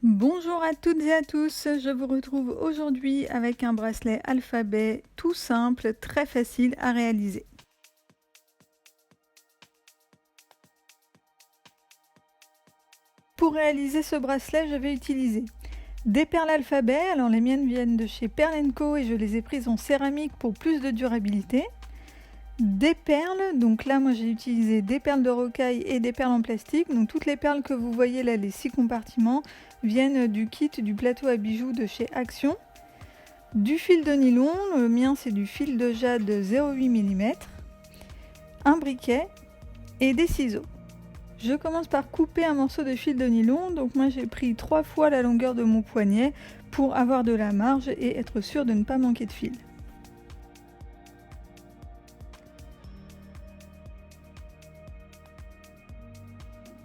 Bonjour à toutes et à tous, je vous retrouve aujourd'hui avec un bracelet alphabet tout simple, très facile à réaliser. Pour réaliser ce bracelet, je vais utiliser des perles alphabet, alors les miennes viennent de chez Perle & Co et je les ai prises en céramique pour plus de durabilité. Des perles, donc là moi j'ai utilisé des perles de rocaille et des perles en plastique, donc toutes les perles que vous voyez là, les 6 compartiments, viennent du kit du plateau à bijoux de chez Action. Du fil de nylon, le mien c'est du fil de jade 0,8 mm, un briquet et des ciseaux. Je commence par couper un morceau de fil de nylon, donc moi j'ai pris 3 fois la longueur de mon poignet pour avoir de la marge et être sûr de ne pas manquer de fil.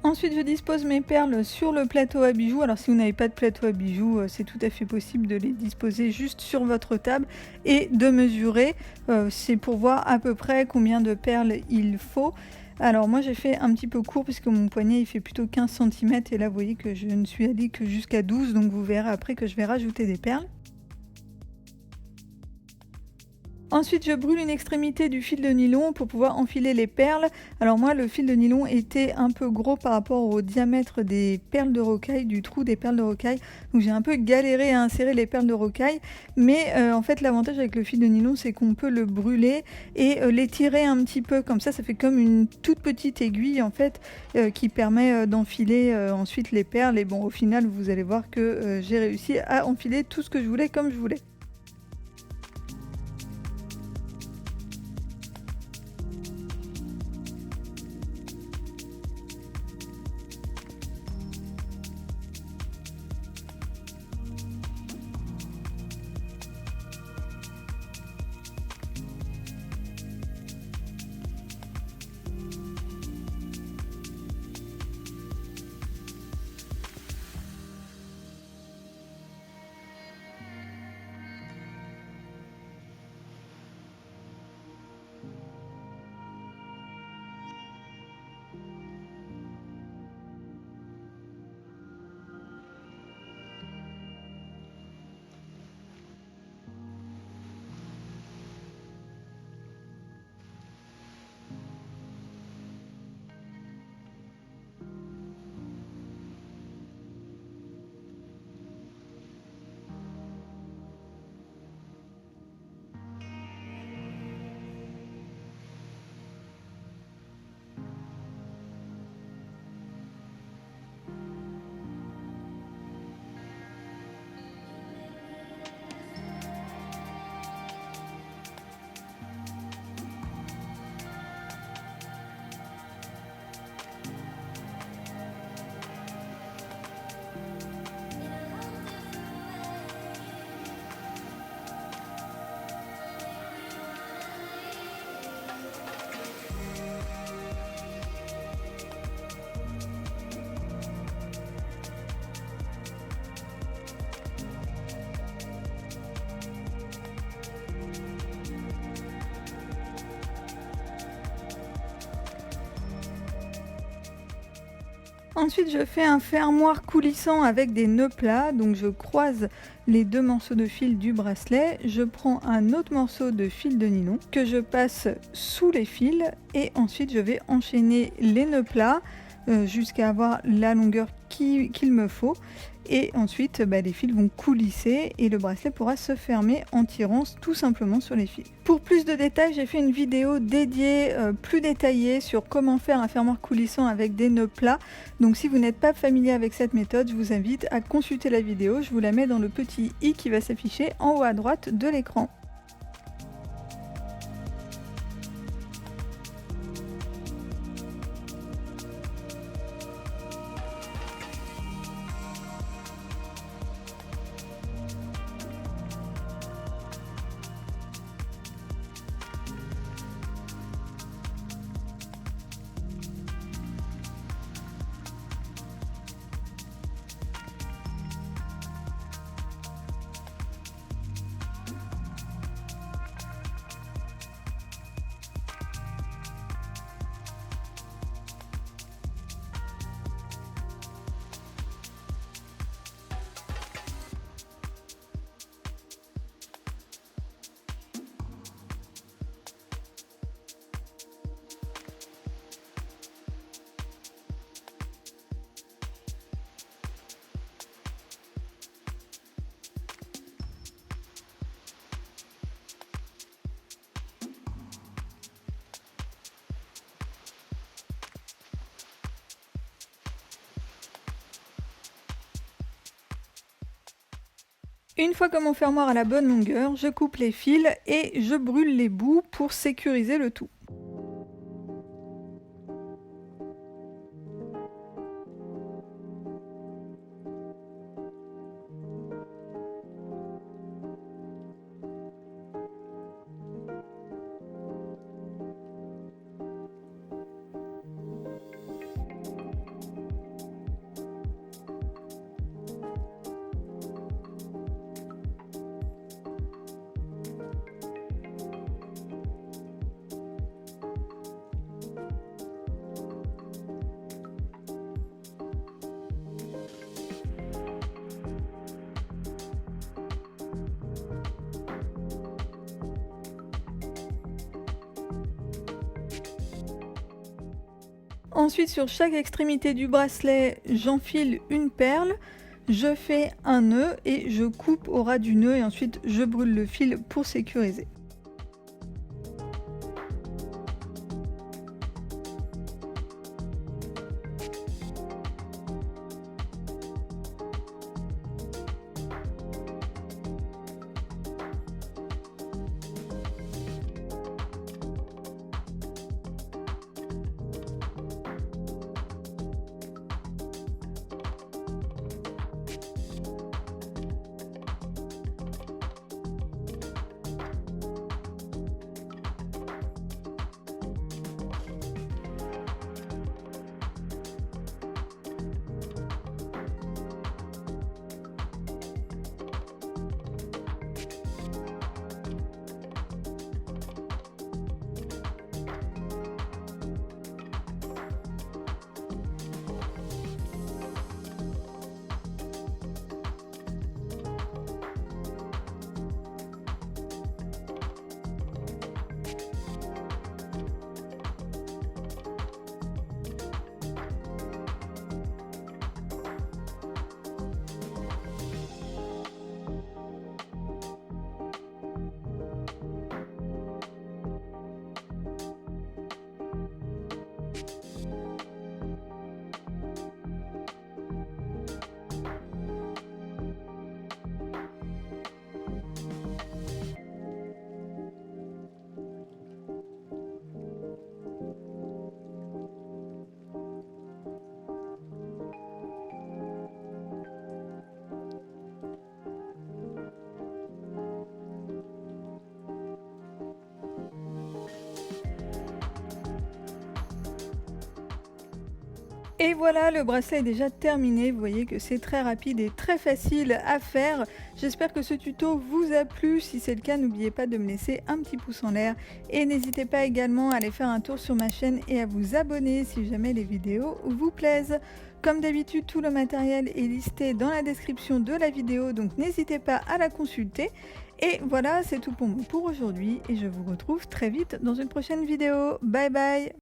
Ensuite, je dispose mes perles sur le plateau à bijoux. Alors si vous n'avez pas de plateau à bijoux, c'est tout à fait possible de les disposer juste sur votre table et de mesurer. C'est pour voir à peu près combien de perles il faut. Alors moi j'ai fait un petit peu court puisque mon poignet il fait plutôt 15 cm et là vous voyez que je ne suis allée que jusqu'à 12, donc vous verrez après que je vais rajouter des perles. Ensuite, je brûle une extrémité du fil de nylon pour pouvoir enfiler les perles. Alors moi, le fil de nylon était un peu gros par rapport au diamètre des perles de rocaille, du trou des perles de rocaille. Donc j'ai un peu galéré à insérer les perles de rocaille. Mais en fait, l'avantage avec le fil de nylon, c'est qu'on peut le brûler et l'étirer un petit peu. Comme ça fait comme une toute petite aiguille en fait qui permet d'enfiler ensuite les perles. Et bon, au final, vous allez voir que j'ai réussi à enfiler tout ce que je voulais comme je voulais. Ensuite, je fais un fermoir coulissant avec des nœuds plats, donc je croise les 2 morceaux de fil du bracelet, je prends un autre morceau de fil de nylon que je passe sous les fils et ensuite je vais enchaîner les nœuds plats jusqu'à avoir la longueur qu'il me faut et ensuite les fils vont coulisser et le bracelet pourra se fermer en tirant tout simplement sur les fils. Pour plus de détails, j'ai fait une vidéo dédiée plus détaillée sur comment faire un fermoir coulissant avec des nœuds plats. Donc si vous n'êtes pas familier avec cette méthode, je vous invite à consulter la vidéo, je vous la mets dans le petit i qui va s'afficher en haut à droite de l'écran. Une fois que mon fermoir a la bonne longueur, je coupe les fils et je brûle les bouts pour sécuriser le tout. Ensuite, sur chaque extrémité du bracelet, j'enfile une perle, je fais un nœud et je coupe au ras du nœud et ensuite je brûle le fil pour sécuriser. Et voilà, le bracelet est déjà terminé. Vous voyez que c'est très rapide et très facile à faire. J'espère que ce tuto vous a plu. Si c'est le cas, n'oubliez pas de me laisser un petit pouce en l'air. Et n'hésitez pas également à aller faire un tour sur ma chaîne et à vous abonner si jamais les vidéos vous plaisent. Comme d'habitude, tout le matériel est listé dans la description de la vidéo, donc n'hésitez pas à la consulter. Et voilà, c'est tout pour moi pour aujourd'hui et je vous retrouve très vite dans une prochaine vidéo. Bye bye!